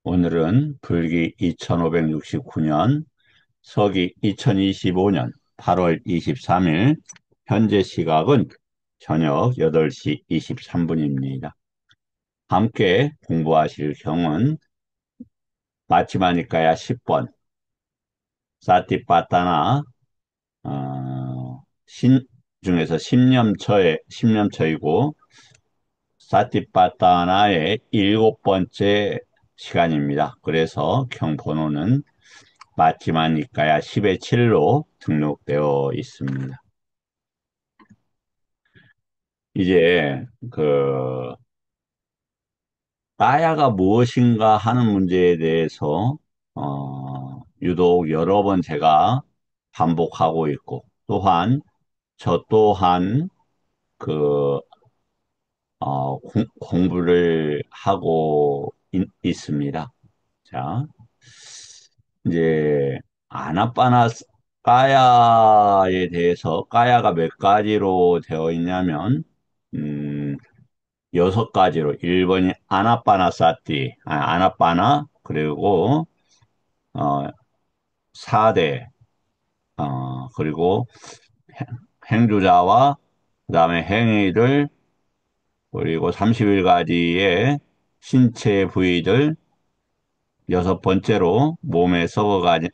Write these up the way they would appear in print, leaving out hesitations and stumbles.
오늘은 불기 2569년, 서기 2025년 8월 23일, 현재 시각은 저녁 8시 23분입니다. 함께 공부하실 경은 마치마니까야 10번, 사티파타나, 신 중에서 십념처이고, 사티파타나의 7번째 시간입니다. 그래서 경번호는 마치마니까야 10의 7로 등록되어 있습니다. 이제 까야가 무엇인가 하는 문제에 대해서 유독 여러 번 제가 반복하고 있고, 또한 저 또한 그 공부를 하고 있습니다. 자, 이제 아나빠나 까야에 대해서 까야가 몇 가지로 되어 있냐면 음, 6가지로 1번이 아나빠나 사띠, 아나빠나 그리고 어, 4대 그리고 행주자와 그다음에 행위들 그리고 31가지의 신체 부위들 6번째로 몸에 썩어가는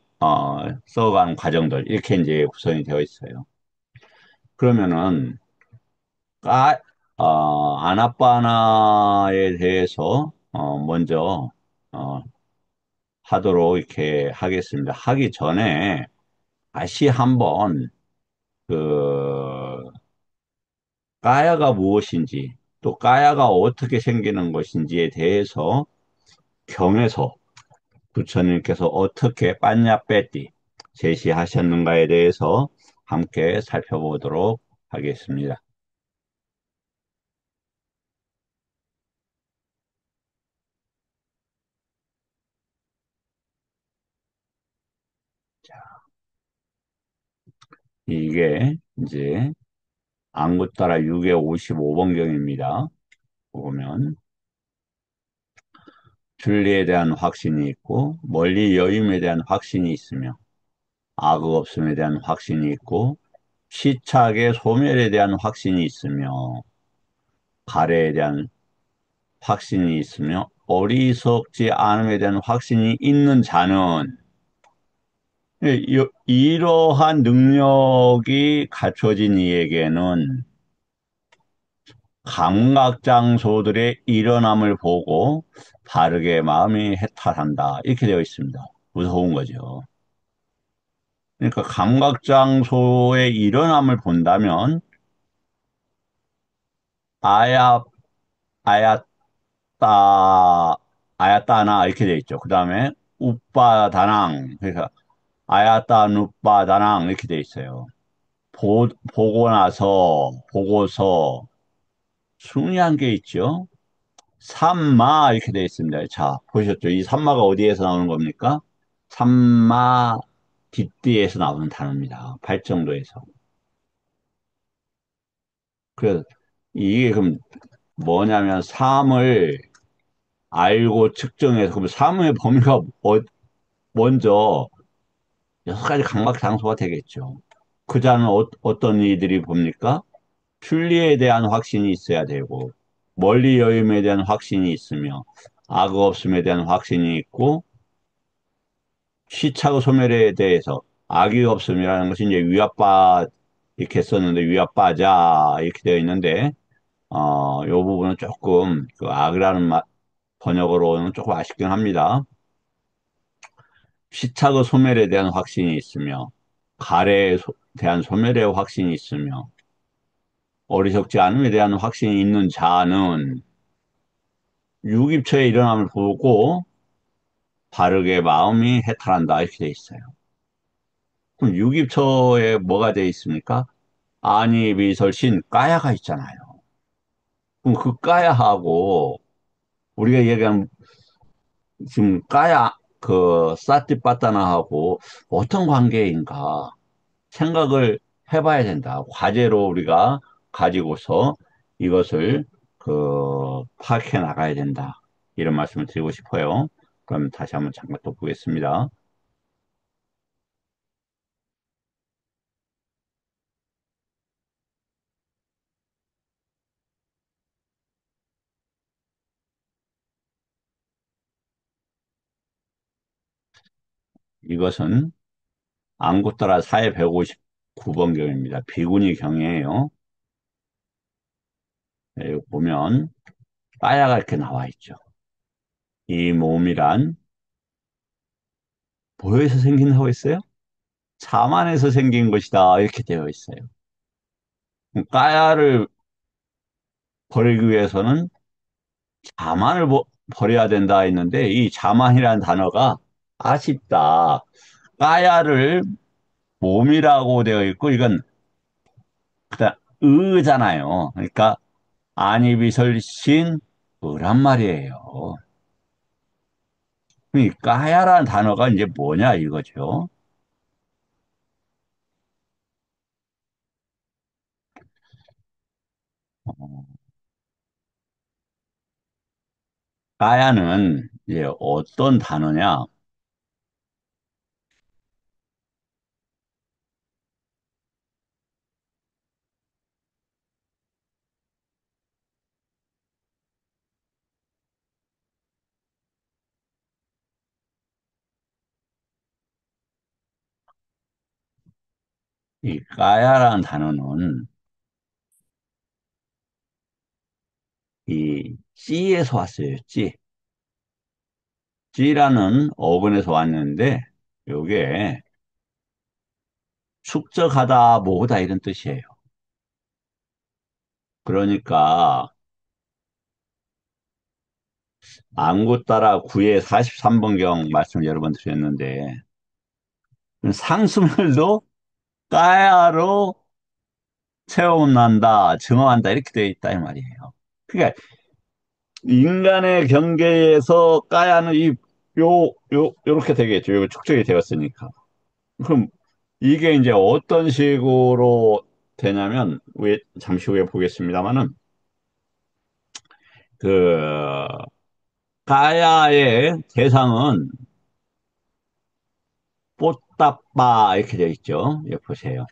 과정들 이렇게 이제 구성이 되어 있어요. 그러면은 까, 아나빠나에 대해서 먼저 어, 하도록 이렇게 하겠습니다. 하기 전에 다시 한번 그 까야가 무엇인지 또 까야가 어떻게 생기는 것인지에 대해서 경에서 부처님께서 어떻게 빠냐빼띠 제시하셨는가에 대해서 함께 살펴보도록 하겠습니다. 이게 이제 안구따라 6의 55번경입니다. 보면 진리에 대한 확신이 있고 멀리 여임에 대한 확신이 있으며 악의 없음에 대한 확신이 있고 시착의 소멸에 대한 확신이 있으며 가래에 대한 확신이 있으며 어리석지 않음에 대한 확신이 있는 자는 이러한 능력이 갖춰진 이에게는 감각장소들의 일어남을 보고 바르게 마음이 해탈한다. 이렇게 되어 있습니다. 무서운 거죠. 그러니까 감각장소의 일어남을 본다면 아야, 아야따, 아야따나 이렇게 되어 있죠. 그 다음에 우빠다낭, 그러니까 아야따 누빠다낭 이렇게 되어 있어요. 보고 나서, 보고서 중요한 게 있죠. 삼마 이렇게 되어 있습니다. 자, 보셨죠? 이 삼마가 어디에서 나오는 겁니까? 삼마 뒷뒤에서 나오는 단어입니다. 발정도에서. 그래서 이게 그럼 뭐냐면 삼을 알고 측정해서 그럼 삼의 범위가 먼저 6가지 감각 장소가 되겠죠. 그 자는 어떤 이들이 봅니까? 순리에 대한 확신이 있어야 되고 멀리 여임에 대한 확신이 있으며 악 없음에 대한 확신이 있고 시차고 소멸에 대해서 악이 없음이라는 것이 이제 위아빠 이렇게 썼는데 위아빠자 이렇게 되어 있는데 요 부분은 조금 그 악이라는 번역으로는 조금 아쉽긴 합니다. 시차고 소멸에 대한 확신이 있으며 가래에 대한 소멸의 확신이 있으며 어리석지 않음에 대한 확신이 있는 자는 유깁처의 일어남을 보고 바르게 마음이 해탈한다 이렇게 돼 있어요. 그럼 유깁처에 뭐가 돼 있습니까? 아니 비설신 까야가 있잖아요. 그럼 그 까야하고 우리가 얘기하는 지금 까야 그 사티파타나하고 어떤 관계인가 생각을 해봐야 된다. 과제로 우리가 가지고서 이것을 파악해 나가야 된다. 이런 말씀을 드리고 싶어요. 그럼 다시 한번 잠깐 또 보겠습니다. 이것은 안구 따라 4의 159번경입니다. 비구니 경이에요. 네, 여기 보면 빠야가 이렇게 나와 있죠. 이 몸이란 뭐에서 생긴다고 했어요? 자만에서 생긴 것이다. 이렇게 되어 있어요. 까야를 버리기 위해서는 자만을 버려야 된다 했는데 이 자만이라는 단어가 아쉽다. 까야를 몸이라고 되어 있고 이건 그다 의잖아요. 그러니까 안이비설신 의란 말이에요. 이 까야라는 단어가 이제 뭐냐 이거죠. 어, 까야는 이제 어떤 단어냐? 이 까야라는 단어는 이 찌에서 왔어요. 찌. 찌라는 어근에서 왔는데 요게 축적하다, 모으다 이런 뜻이에요. 그러니까 안구 따라 구의 43번경 말씀을 여러 번 드렸는데 상수말도 까야로 체험한다, 증언한다 이렇게 되어 있다 이 말이에요. 그러니까 인간의 경계에서 까야는 요렇게 되겠죠. 요 축적이 되었으니까. 그럼 이게 이제 어떤 식으로 되냐면 잠시 후에 보겠습니다만은 그 가야의 대상은 뽀따빠 이렇게 되어 있죠. 여기 보세요.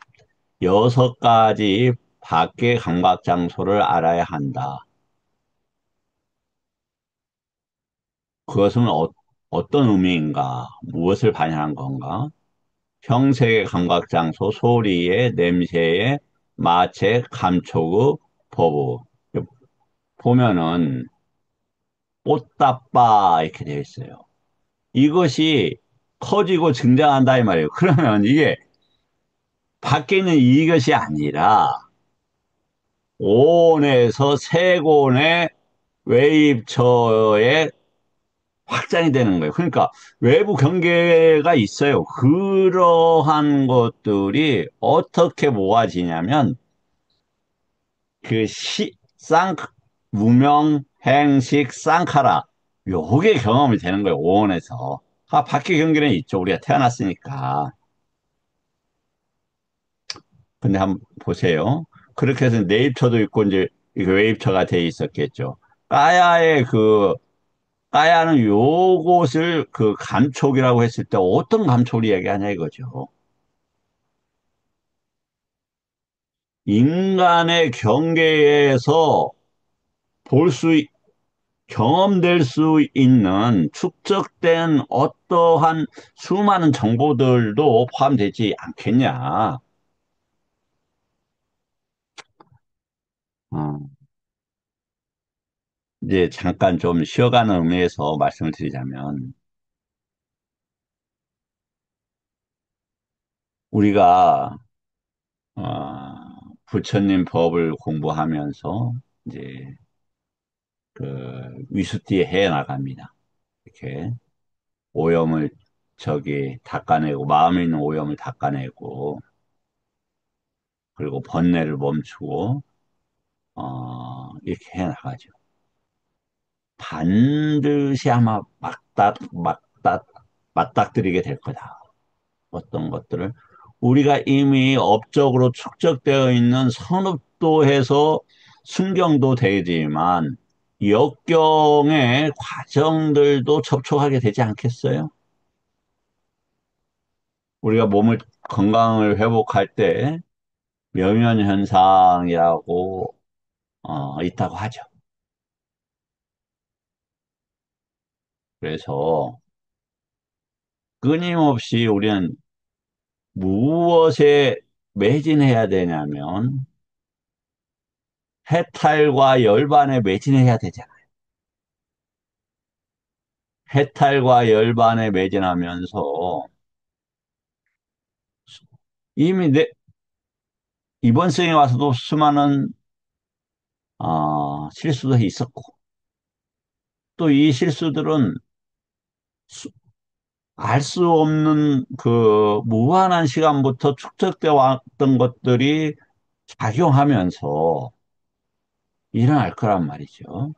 6가지 밖의 감각 장소를 알아야 한다. 그것은 어떤 의미인가? 무엇을 반영한 건가? 형색의 감각 장소, 소리의, 냄새의, 마체, 감촉의, 버브. 보면은 뽀따빠 이렇게 되어 있어요. 이것이 커지고 증장한다 이 말이에요. 그러면 이게 밖에 있는 이것이 아니라 온에서 세곤의 외입처에 확장이 되는 거예요. 그러니까 외부 경계가 있어요. 그러한 것들이 어떻게 모아지냐면 그 무명, 행식, 쌍카라 요게 경험이 되는 거예요. 오온에서. 밖의 경계는 있죠. 우리가 태어났으니까. 근데 한번 보세요. 그렇게 해서 내입처도 있고 이제 이거 외입처가 돼 있었겠죠. 까야의 까야는 요것을 그 감촉이라고 했을 때 어떤 감촉을 이야기하냐 이거죠. 인간의 경계에서 볼 수, 경험될 수 있는 축적된 어떠한 수많은 정보들도 포함되지 않겠냐. 어, 이제 잠깐 좀 쉬어가는 의미에서 말씀을 드리자면, 우리가, 부처님 법을 공부하면서, 이제, 위수띠에 해 나갑니다. 이렇게 오염을 닦아내고, 마음에 있는 오염을 닦아내고, 그리고 번뇌를 멈추고, 이렇게 해 나가죠. 반드시 아마 맞닥뜨리게 될 거다. 어떤 것들을 우리가 이미 업적으로 축적되어 있는 선업도 해서 순경도 되지만 역경의 과정들도 접촉하게 되지 않겠어요? 우리가 몸을 건강을 회복할 때 명현 현상이라고 있다고 하죠. 그래서 끊임없이 우리는 무엇에 매진해야 되냐면 해탈과 열반에 매진해야 되잖아요. 해탈과 열반에 매진하면서 이미 이번 생에 와서도 수많은 실수도 있었고 또 이 실수들은 알 수 없는 그 무한한 시간부터 축적돼 왔던 것들이 작용하면서 일어날 거란 말이죠.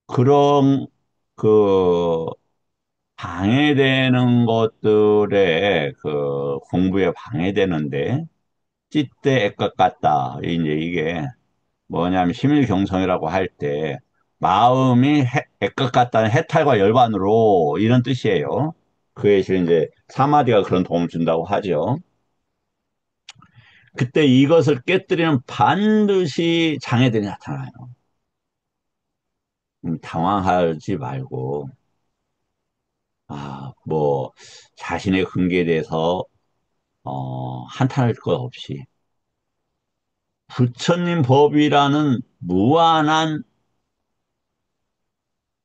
그런 그 방해되는 것들에 그 공부에 방해되는데 찢대 애것 같다. 이제 이게 뭐냐면 심일경성이라고 할 때 마음이 애것 같다는 해탈과 열반으로 이런 뜻이에요. 그에 실은 이제 사마디가 그런 도움을 준다고 하죠. 그때 이것을 깨뜨리면 반드시 장애들이 나타나요. 당황하지 말고 뭐 자신의 근기에 대해서 한탄할 것 없이 부처님 법이라는 무한한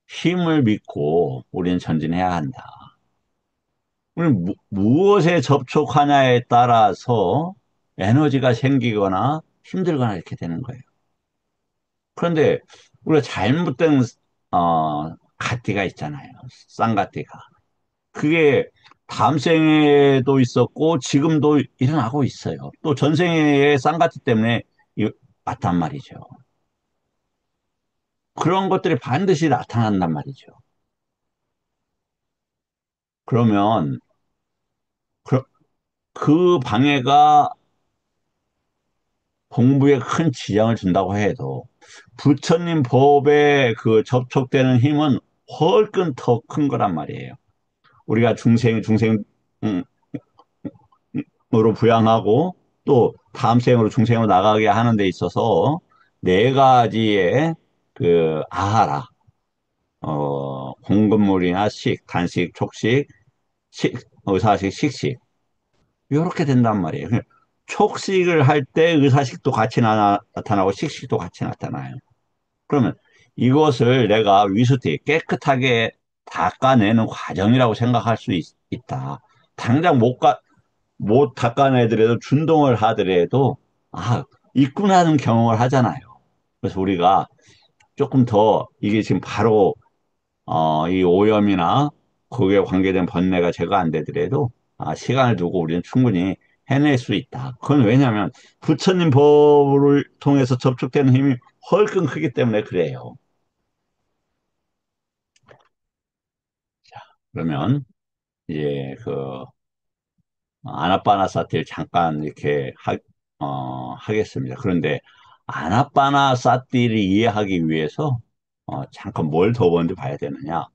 힘을 믿고 우리는 전진해야 한다. 우리는 무엇에 접촉하냐에 따라서 에너지가 생기거나 힘들거나 이렇게 되는 거예요. 그런데 우리가 잘못된 가띠가 있잖아요. 쌍가띠가. 그게 다음 생에도 있었고 지금도 일어나고 있어요. 또 전생의 쌍가띠 때문에 왔단 말이죠. 그런 것들이 반드시 나타난단 말이죠. 그러면 그, 그 방해가 공부에 큰 지장을 준다고 해도 부처님 법에 그 접촉되는 힘은 훨씬 더 큰 거란 말이에요. 우리가 중생으로 부양하고 또 다음 생으로 중생으로 나가게 하는 데 있어서 네 가지의 그 아하라, 공급물이나 단식, 촉식, 의사식, 식식 이렇게 된단 말이에요. 촉식을 할 때 의사식도 같이 나타나고 식식도 같이 나타나요. 그러면 이것을 내가 위수티 깨끗하게 닦아내는 과정이라고 생각할 수 있다. 당장 못 닦아내더라도 준동을 하더라도 있구나 하는 경험을 하잖아요. 그래서 우리가 조금 더 이게 지금 바로 이 오염이나 거기에 관계된 번뇌가 제거 안 되더라도 시간을 두고 우리는 충분히 해낼 수 있다. 그건 왜냐하면 부처님 법을 통해서 접촉되는 힘이 훨씬 크기 때문에 그래요. 그러면 이제 그 아나빠나사티를 잠깐 이렇게 하겠습니다. 그런데 아나빠나사티를 이해하기 위해서 잠깐 뭘 더 먼저 봐야 되느냐?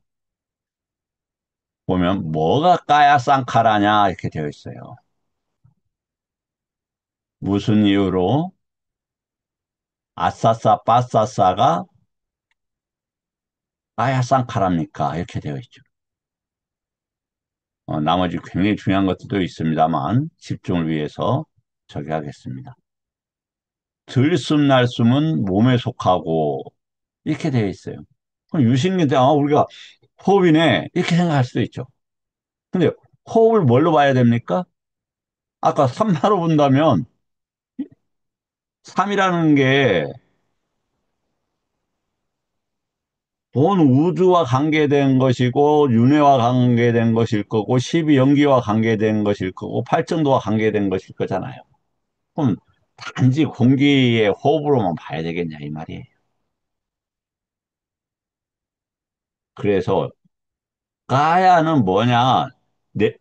보면 뭐가 까야 쌍카라냐 이렇게 되어 있어요. 무슨 이유로 아싸싸 빠싸싸가 까야 쌍카라입니까? 이렇게 되어 있죠. 나머지 굉장히 중요한 것들도 있습니다만 집중을 위해서 저기 하겠습니다. 들숨날숨은 몸에 속하고 이렇게 되어 있어요. 그럼 유식인데 우리가 호흡이네 이렇게 생각할 수도 있죠. 근데 호흡을 뭘로 봐야 됩니까? 아까 3마로 본다면 3이라는 게 본 우주와 관계된 것이고 윤회와 관계된 것일 거고 12 연기와 관계된 것일 거고 팔정도와 관계된 것일 거잖아요. 그럼 단지 공기의 호흡으로만 봐야 되겠냐 이 말이에요. 그래서 가야는 뭐냐? 네,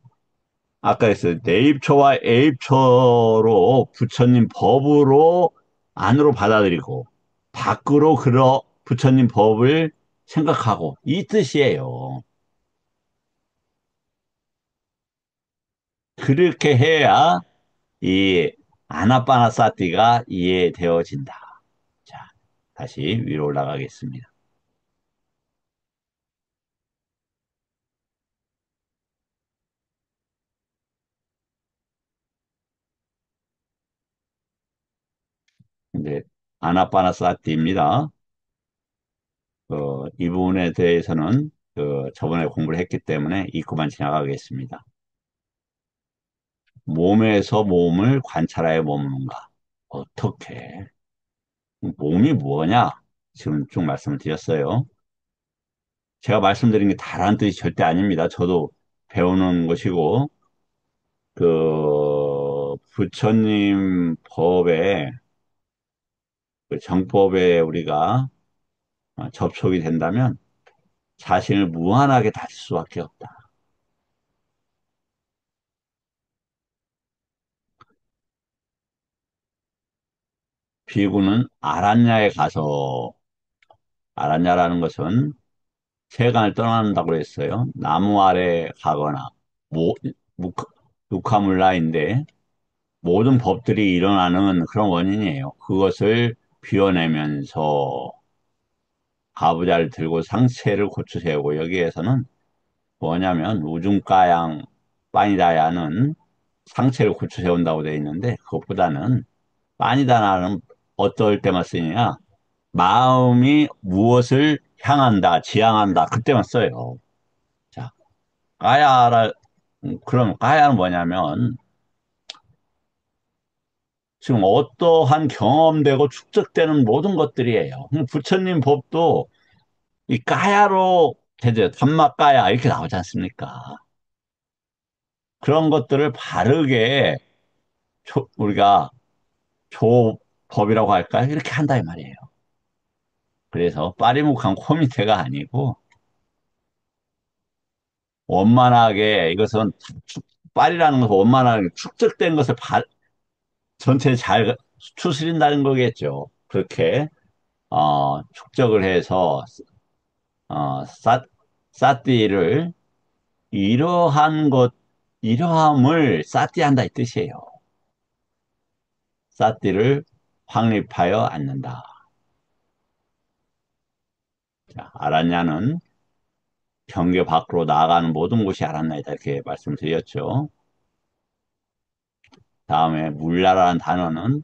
아까 했어요. 내입초와 애입초로 부처님 법으로 안으로 받아들이고 밖으로 걸어 부처님 법을 생각하고 이 뜻이에요. 그렇게 해야 이 아나빠나사티가 이해되어진다. 자, 다시 위로 올라가겠습니다. 이제 아나빠나사티입니다. 이 부분에 대해서는 저번에 공부를 했기 때문에 잊고만 지나가겠습니다. 몸에서 몸을 관찰하여 머무는가? 어떻게? 몸이 뭐냐? 지금 쭉 말씀을 드렸어요. 제가 말씀드린 게 다라는 뜻이 절대 아닙니다. 저도 배우는 것이고, 부처님 법에, 그 정법에 우리가 접촉이 된다면 자신을 무한하게 다질 수밖에 없다. 비구는 아란야에 가서, 아란야라는 것은 세간을 떠난다고 했어요. 나무 아래 가거나, 모, 묵, 누카물라인데, 모든 법들이 일어나는 그런 원인이에요. 그것을 비워내면서 가부좌를 들고 상체를 고쳐 세우고 여기에서는 뭐냐면 우중가양 빠니다야는 상체를 고쳐 세운다고 되어 있는데 그것보다는 빠니다나는 어떨 때만 쓰느냐 마음이 무엇을 향한다 지향한다 그때만 써요. 자 까야라 그럼 까야는 뭐냐면 지금 어떠한 경험되고 축적되는 모든 것들이에요. 부처님 법도 이 까야로 되죠. 담마까야 이렇게 나오지 않습니까? 그런 것들을 바르게 우리가 조법이라고 할까요? 이렇게 한다 이 말이에요. 그래서 빠리묵한 코미테가 아니고 원만하게 이것은 빨이라는 것은 원만하게 축적된 것을 전체 잘 추스린다는 거겠죠. 그렇게 축적을 해서 어, 사, 사띠를 이러한 것 이러함을 사띠한다 이 뜻이에요. 사띠를 확립하여 앉는다. 자, 아란냐는 경계 밖으로 나아가는 모든 곳이 아란나이다 이렇게 말씀드렸죠. 다음에 물라라는 단어는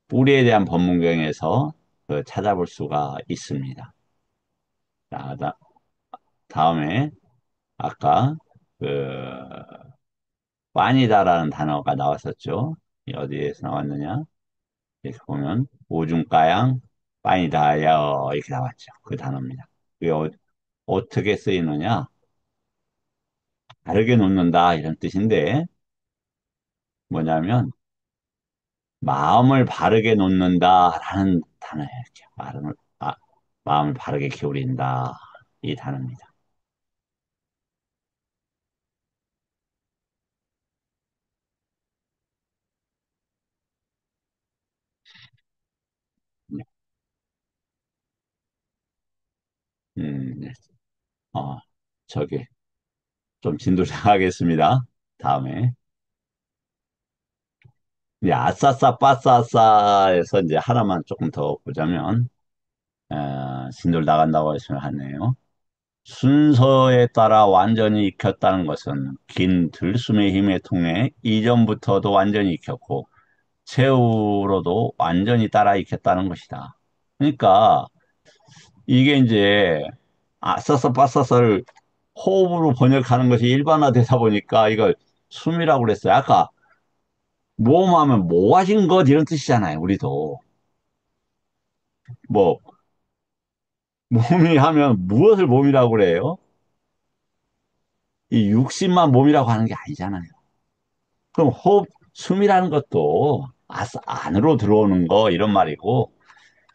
뿌리에 대한 법문경에서 찾아볼 수가 있습니다. 자, 다음에 아까 그 빠니다라는 단어가 나왔었죠. 어디에서 나왔느냐? 이렇게 보면 오중가양 빠니다여 이렇게 나왔죠. 그 단어입니다. 그게 어떻게 쓰이느냐? 바르게 놓는다 이런 뜻인데 뭐냐면 마음을 바르게 놓는다라는 단어예요. 이렇게 마음을 바르게 기울인다 이 단어입니다. 네. 네. 어, 저기 좀 진도 장하겠습니다. 다음에 이제 아싸싸 빠싸싸에서 이제 하나만 조금 더 보자면 진도를 나간다고 했으면 하네요. 순서에 따라 완전히 익혔다는 것은 긴 들숨의 힘에 통해 이전부터도 완전히 익혔고 새우로도 완전히 따라 익혔다는 것이다. 그러니까 이게 이제 아싸싸 빠싸싸를 호흡으로 번역하는 것이 일반화되다 보니까 이걸 숨이라고 그랬어요. 아까 모험하면 모아진 것 이런 뜻이잖아요. 우리도 뭐 몸이 하면 무엇을 몸이라고 그래요? 이 육신만 몸이라고 하는 게 아니잖아요. 그럼 호흡 숨이라는 것도 아싸 안으로 들어오는 거 이런 말이고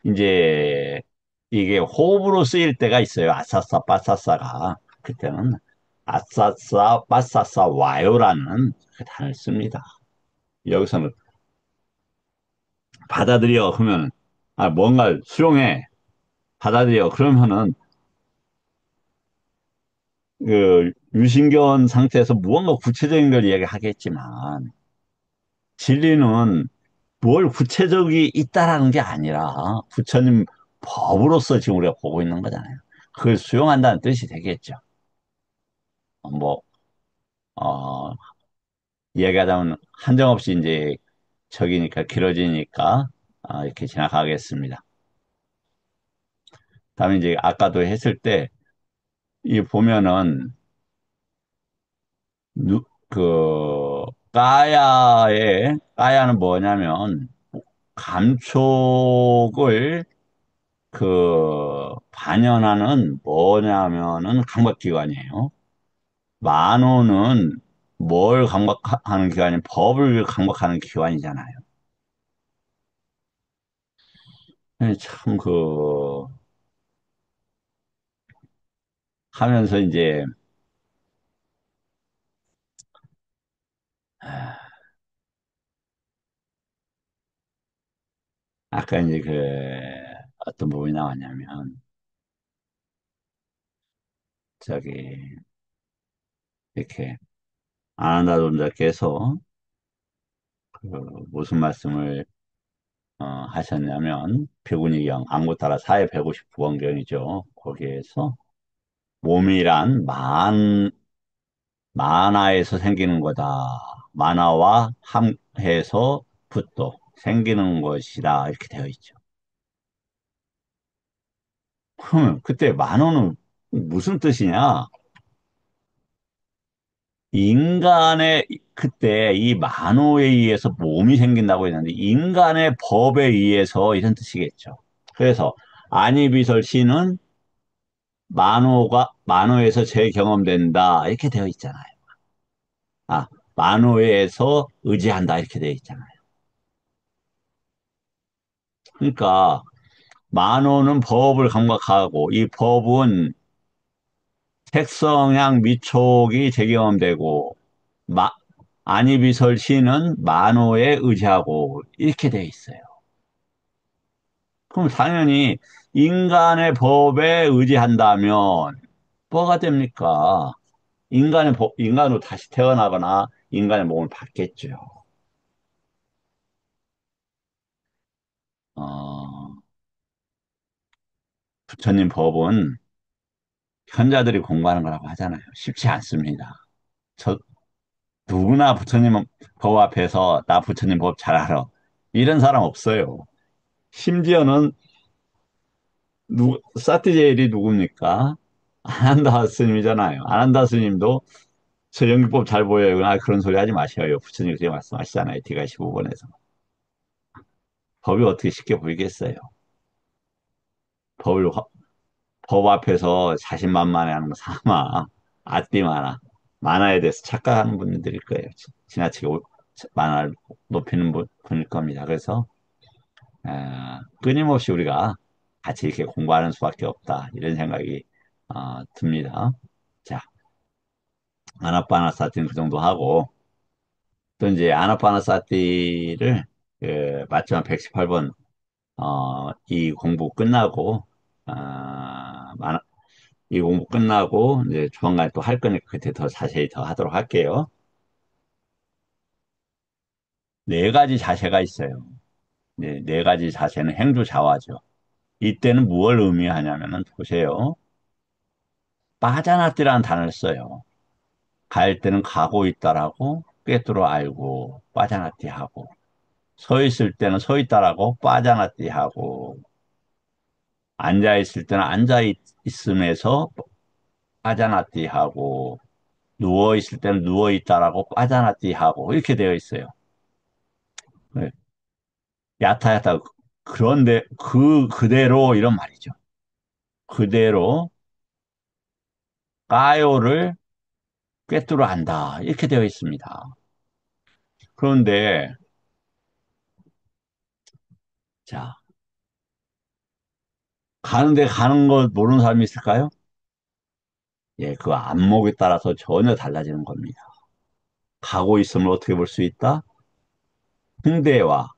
이제 이게 호흡으로 쓰일 때가 있어요. 아싸싸 빠싸싸가 그때는 아싸싸 빠싸싸 와요라는 그 단어를 씁니다. 여기서는 받아들여 하면 뭔가 수용해, 받아들여. 그러면은 그 유신견 상태에서 무언가 구체적인 걸 이야기하겠지만 진리는 뭘 구체적이 있다라는 게 아니라 부처님 법으로서 지금 우리가 보고 있는 거잖아요. 그걸 수용한다는 뜻이 되겠죠. 뭐, 어, 이야기하자면 한정없이 이제 적이니까 길어지니까 이렇게 지나가겠습니다. 다음에 이제 아까도 했을 때 이 보면은 그 까야는 뭐냐면 감촉을 반연하는 뭐냐면은 감각기관이에요. 만호는 뭘 감각하는 기관이 법을 감각하는 기관이잖아요. 참 하면서 이제 아, 아까 이제 어떤 부분이 나왔냐면 저기 이렇게 아난다 존자께서 그 무슨 말씀을 하셨냐면 백운이경 안구따라 사회 159번경이죠. 거기에서 몸이란 만화에서 생기는 거다. 만화와 함해서 붓도 생기는 것이다. 이렇게 되어 있죠. 그러면 그때 만호는 무슨 뜻이냐? 인간의 그때 이 만호에 의해서 몸이 생긴다고 했는데 인간의 법에 의해서 이런 뜻이겠죠. 그래서 안이비설 시는 만호에서 재경험된다 이렇게 되어 있잖아요. 아, 만호에서 의지한다 이렇게 되어 있잖아요. 그러니까 만호는 법을 감각하고 이 법은 색성향 미촉이 재경험되고 마, 안이비설 시는 만호에 의지하고 이렇게 돼 있어요. 그럼 당연히 인간의 법에 의지한다면 뭐가 됩니까? 인간으로 다시 태어나거나 인간의 몸을 받겠죠. 어, 부처님 법은 현자들이 공부하는 거라고 하잖아요. 쉽지 않습니다. 저 누구나 부처님 법 앞에서 나 부처님 법 잘 알아. 이런 사람 없어요. 심지어는 사티제일이 누굽니까? 아난다 스님이잖아요. 아난다 스님도 저 연기법 잘 보여요. 그런 소리 하지 마셔요. 부처님 그렇게 말씀하시잖아요. 디가 15번에서. 법이 어떻게 쉽게 보이겠어요? 법을, 법 앞에서 자신만만해하는 거 사마, 아띠 많아. 만화에 대해서 착각하는 분들일 거예요. 지나치게 만화를 높이는 분일 겁니다. 그래서 끊임없이 우리가 같이 이렇게 공부하는 수밖에 없다. 이런 생각이 듭니다. 자, 아나빠나사티는 그 정도 하고 또 이제 아나빠나사티를 마지막 118번 이 공부 끝나고 이 공부 끝나고 이제 조만간 또 할 거니까 그때 더 자세히 더 하도록 할게요. 네 가지 자세가 있어요. 네 가지 자세는 행주자화죠. 이때는 무엇을 의미하냐면은 보세요. 빠자나띠라는 단어를 써요. 갈 때는 가고 있다라고 꿰뚫어 알고 빠자나띠 하고 서 있을 때는 서 있다라고 빠자나띠 하고 앉아 있을 때는 있음에서 빠자나띠 하고 누워 있을 때는 누워 있다라고 빠자나띠 하고 이렇게 되어 있어요. 네. 야타야타 그런데 그대로 이런 말이죠. 그대로 까요를 꿰뚫어 안다 이렇게 되어 있습니다. 그런데 자 가는데 가는 거 모르는 사람이 있을까요? 예, 그 안목에 따라서 전혀 달라지는 겁니다. 가고 있음을 어떻게 볼 수 있다? 홍대와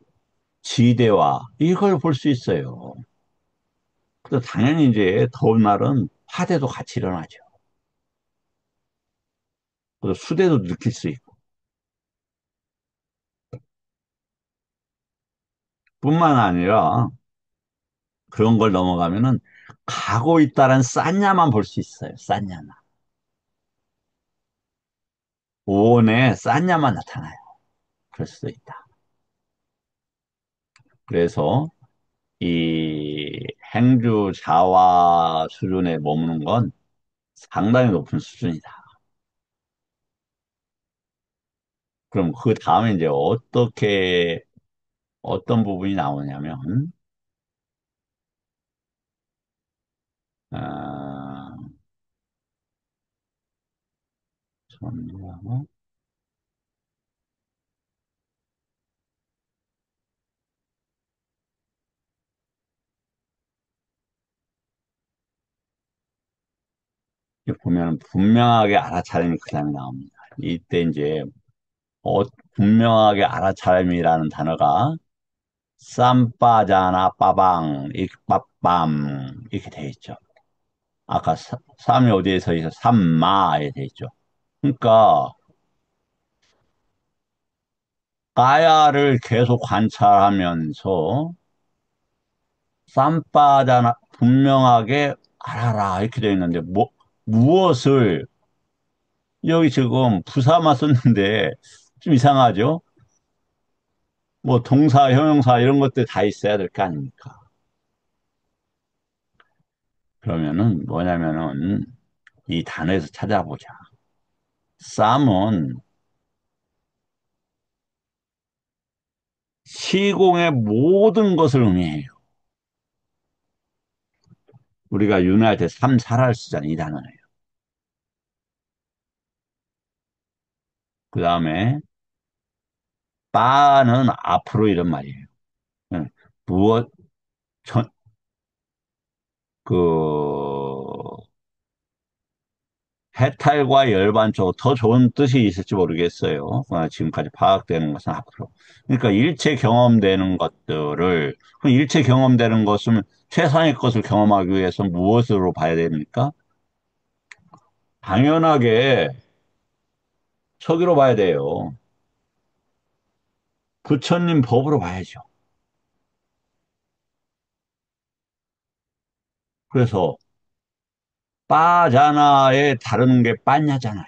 지대와 이걸 볼 수 있어요. 그래서 당연히 이제 더운 날은 화대도 같이 일어나죠. 그래서 수대도 느낄 수 있고. 뿐만 아니라 그런 걸 넘어가면은 가고 있다는 싼냐만 볼 수 있어요. 싼냐만. 오온에 싼냐만 나타나요. 그럴 수도 있다. 그래서 이 행주 자화 수준에 머무는 건 상당히 높은 수준이다. 그럼 그 다음에 이제 어떤 부분이 나오냐면, 아, 잠시만요. 이렇게 보면 분명하게 알아차림이 그 다음에 나옵니다. 이때 이제 어, 분명하게 알아차림이라는 단어가 쌈빠자나 빠방, 빠밤 이렇게 돼 있죠. 아까 쌈이 어디에 서 있어? 삼마에 돼 있죠. 그러니까 까야를 계속 관찰하면서 쌈바다나 분명하게 알아라 이렇게 되어 있는데 무엇을 여기 지금 부사만 썼는데 좀 이상하죠? 뭐 동사, 형용사 이런 것들 다 있어야 될 거 아닙니까? 그러면은 뭐냐면은 이 단어에서 찾아보자. 쌈은 시공의 모든 것을 의미해요. 우리가 윤회할 때 삼사를 쓰잖아요. 이 단어예요. 그 다음에 빠는 앞으로 이런 말이에요. 응. 무엇, 전, 그, 해탈과 열반 쪽 더 좋은 뜻이 있을지 모르겠어요. 지금까지 파악되는 것은 앞으로. 그러니까 일체 경험되는 것들을, 그럼 일체 경험되는 것은 최상의 것을 경험하기 위해서 무엇으로 봐야 됩니까? 당연하게 서기로 봐야 돼요. 부처님 법으로 봐야죠. 그래서 빠자나에 다루는 게 빠냐잖아요.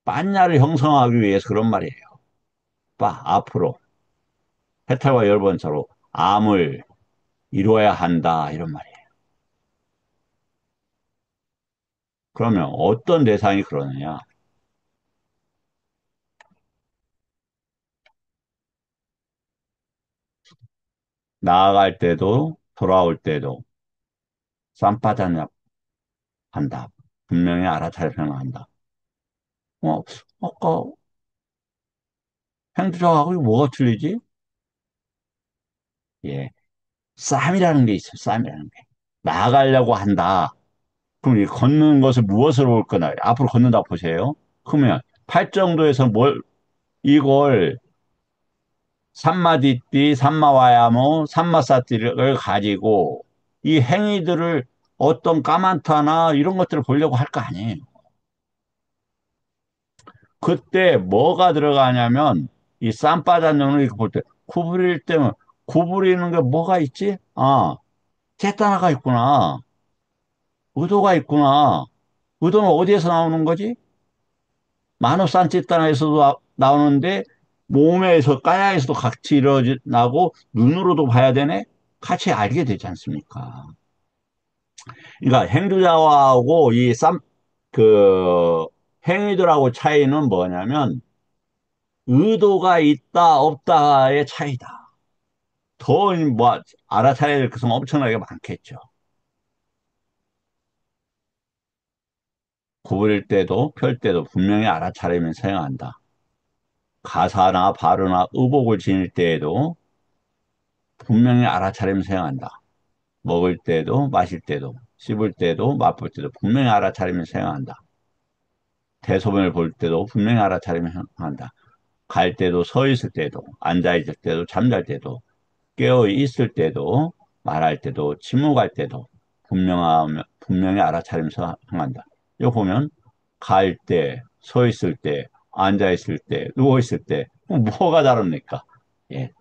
빠냐를 형성하기 위해서 그런 말이에요. 앞으로 해탈과 열반처로 암을 이루어야 한다 이런 말이에요. 그러면 어떤 대상이 그러느냐? 나아갈 때도 돌아올 때도 쌈바다냐 한다. 분명히 알아차려야 한다. 어, 아까 행주자하고 이거 뭐가 틀리지? 예, 쌈이라는 게 있어요. 쌈이라는 게. 나아가려고 한다. 그럼 이 걷는 것을 무엇으로 올 거나 앞으로 걷는다 보세요. 그러면 팔정도에서 이걸 삼마디띠, 삼마와야모, 삼마사띠를 가지고 이 행위들을 어떤 까만타나 이런 것들을 보려고 할 거 아니에요. 그때 뭐가 들어가냐면 이 쌈바다는 이렇게 볼 때 구부릴 때는 구부리는 게 뭐가 있지? 아, 쨌다나가 있구나. 의도가 있구나. 의도는 어디에서 나오는 거지? 마노산찌따나에서도 나오는데 몸에서 까야에서도 같이 일어나고 눈으로도 봐야 되네? 같이 알게 되지 않습니까? 그러니까 행두자하고 그 행위들하고 차이는 뭐냐면 의도가 있다 없다의 차이다. 더 뭐 알아차려야 될 것은 엄청나게 많겠죠. 구부릴 때도 펼 때도 분명히 알아차리면 사용한다. 가사나 발어나 의복을 지닐 때에도 분명히 알아차리면 사용한다. 먹을 때도 마실 때도 씹을 때도 맛볼 때도 분명히 알아차리면 사용한다. 대소변을 볼 때도 분명히 알아차리면 사용한다. 갈 때도 서 있을 때도 앉아 있을 때도 잠잘 때도 깨어 있을 때도, 말할 때도, 침묵할 때도 분명히 알아차리면서 행한다. 이거 보면, 갈 때, 서 있을 때, 앉아 있을 때, 누워 있을 때, 뭐가 다릅니까? 예.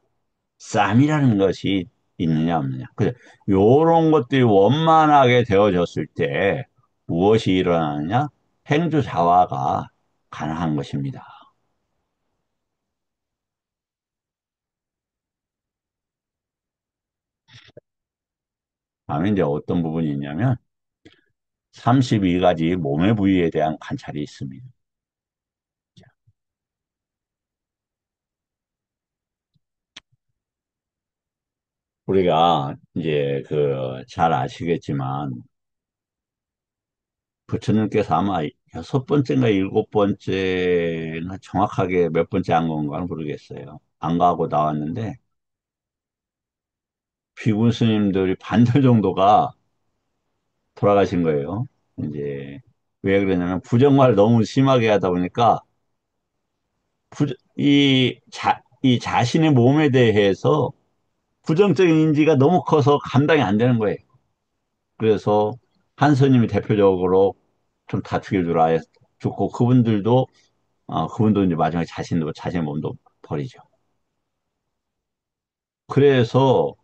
쌈이라는 것이 있느냐, 없느냐. 그래, 요런 것들이 원만하게 되어졌을 때 무엇이 일어나느냐? 행주자화가 가능한 것입니다. 다음에 이제 어떤 부분이 있냐면, 32가지 몸의 부위에 대한 관찰이 있습니다. 우리가 이제 그 잘 아시겠지만 부처님께서 아마 여섯 번째인가 일곱 번째나 정확하게 몇 번째 한 건가는 모르겠어요. 안 가고 나왔는데 비구 스님들이 반절 정도가 돌아가신 거예요. 이제 왜 그러냐면 부정말 너무 심하게 하다 보니까 이 자신의 몸에 대해서 부정적인 인지가 너무 커서 감당이 안 되는 거예요. 그래서 한 스님이 대표적으로 좀 다투게 두라 해서 죽고 그분도 이제 마지막에 자신의 몸도 버리죠. 그래서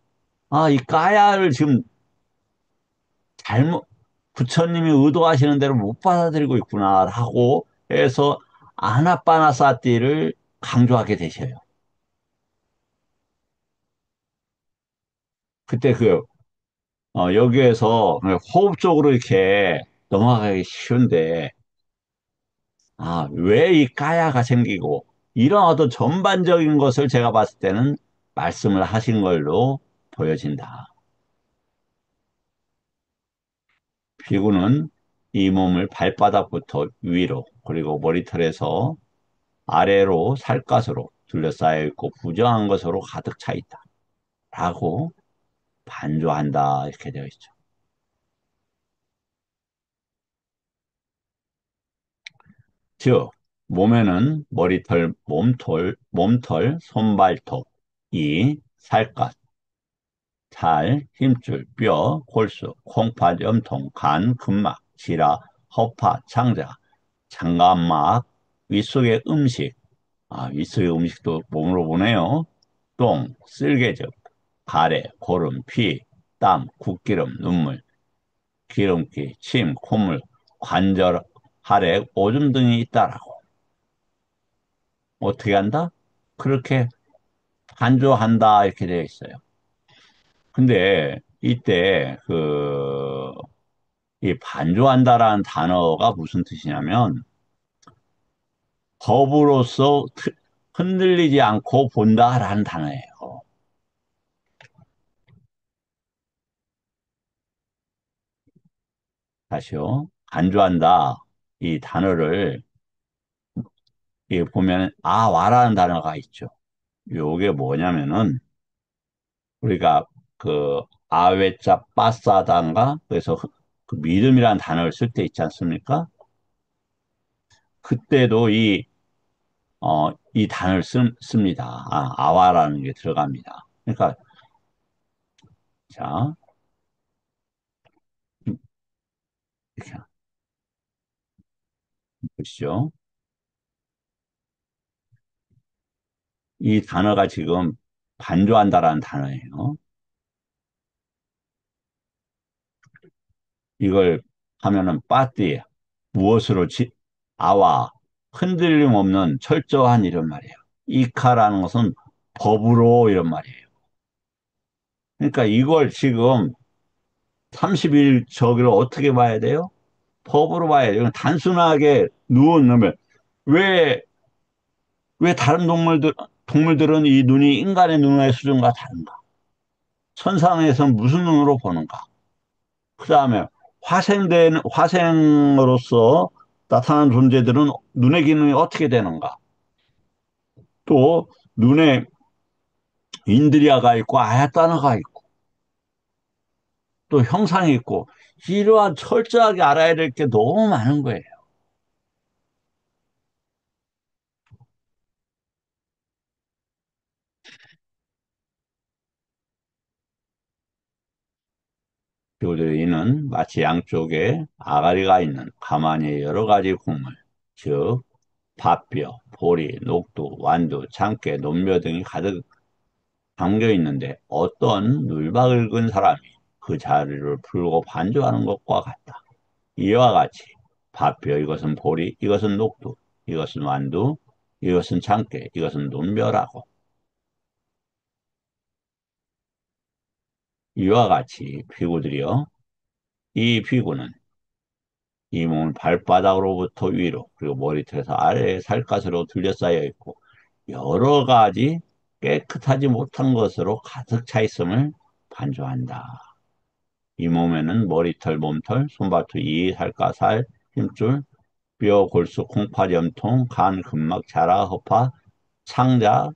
이 까야를 지금 잘못 부처님이 의도하시는 대로 못 받아들이고 있구나라고 해서 아나빠나사티를 강조하게 되셔요. 그때 여기에서 호흡적으로 이렇게 넘어가기 쉬운데 왜 이 까야가 생기고 이런 어떤 전반적인 것을 제가 봤을 때는 말씀을 하신 걸로 보여진다. 피구는 이 몸을 발바닥부터 위로 그리고 머리털에서 아래로 살갗으로 둘러싸여 있고 부정한 것으로 가득 차 있다. 라고 반조한다. 이렇게 되어 있죠. 즉, 몸에는 몸털, 손발톱, 이, 살갗, 살, 힘줄, 뼈, 골수, 콩팥, 염통, 간, 근막, 지라, 허파, 창자, 장갑막, 윗속의 음식, 윗속의 음식도 몸으로 보내요. 똥, 쓸개즙, 가래, 고름, 피, 땀, 국기름, 눈물, 기름기, 침, 콧물, 관절, 할액, 오줌 등이 있다라고. 어떻게 한다? 그렇게 간주한다 이렇게 되어 있어요. 근데 이때 이 반주한다라는 단어가 무슨 뜻이냐면 법으로서 흔들리지 않고 본다라는 단어예요. 다시요. 간주한다. 이 단어를 보면 와라는 단어가 있죠. 요게 뭐냐면은 우리가 아외자 빠싸단가 그래서 그 믿음이라는 단어를 쓸 때 있지 않습니까? 그때도 이 단어를 씁니다. 아와라는 게 들어갑니다. 그러니까 자 이렇게 보시죠. 이 단어가 지금 반조한다라는 단어예요. 이걸 하면은 빠띠 무엇으로 아와 흔들림 없는 철저한 이런 말이에요. 이카라는 것은 법으로 이런 말이에요. 그러니까 이걸 지금 30일 저기를 어떻게 봐야 돼요? 법으로 봐야 돼요. 단순하게 누워놓으면 왜, 왜 다른 동물들은 이 눈이 인간의 눈의 수준과 다른가? 천상에서는 무슨 눈으로 보는가? 그 다음에 화생으로서 나타난 존재들은 눈의 기능이 어떻게 되는가? 또 눈에 인드리아가 있고 아야따나가 있고 또 형상이 있고 이러한 철저하게 알아야 될 게 너무 많은 거예요. 피부들의 이는 마치 양쪽에 아가리가 있는 가마니의 여러 가지 국물, 즉 밥뼈, 보리, 녹두, 완두, 참깨, 논며 등이 가득 담겨 있는데 어떤 눌박을 근 사람이 그 자리를 풀고 반주하는 것과 같다. 이와 같이 밥뼈 이것은 보리, 이것은 녹두, 이것은 완두, 이것은 참깨, 이것은 논벼라고 이와 같이 피구들이요. 이 피구는 이 몸 발바닥으로부터 위로 그리고 머리털에서 아래에 살갗으로 둘러싸여 있고 여러 가지 깨끗하지 못한 것으로 가득 차 있음을 반주한다. 이 몸에는 머리털, 몸털, 손발톱, 이, 살갗, 살, 힘줄, 뼈, 골수, 콩팥, 염통, 간, 근막, 자라, 허파, 창자,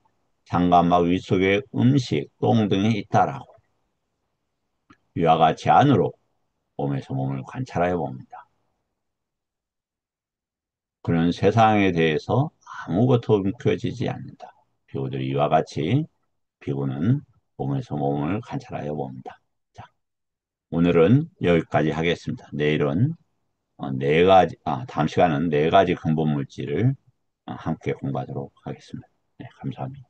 장관막 윗속에 음식, 똥 등이 있다라고. 이와 같이 안으로 몸에서 몸을 관찰하여 봅니다. 그는 세상에 대해서 아무것도 움켜쥐지 않는다. 비구들이 이와 같이 비구는 몸에서 몸을 관찰하여 봅니다. 자, 오늘은 여기까지 하겠습니다. 내일은 네 가지, 다음 시간은 네 가지 근본 물질을 함께 공부하도록 하겠습니다. 네, 감사합니다.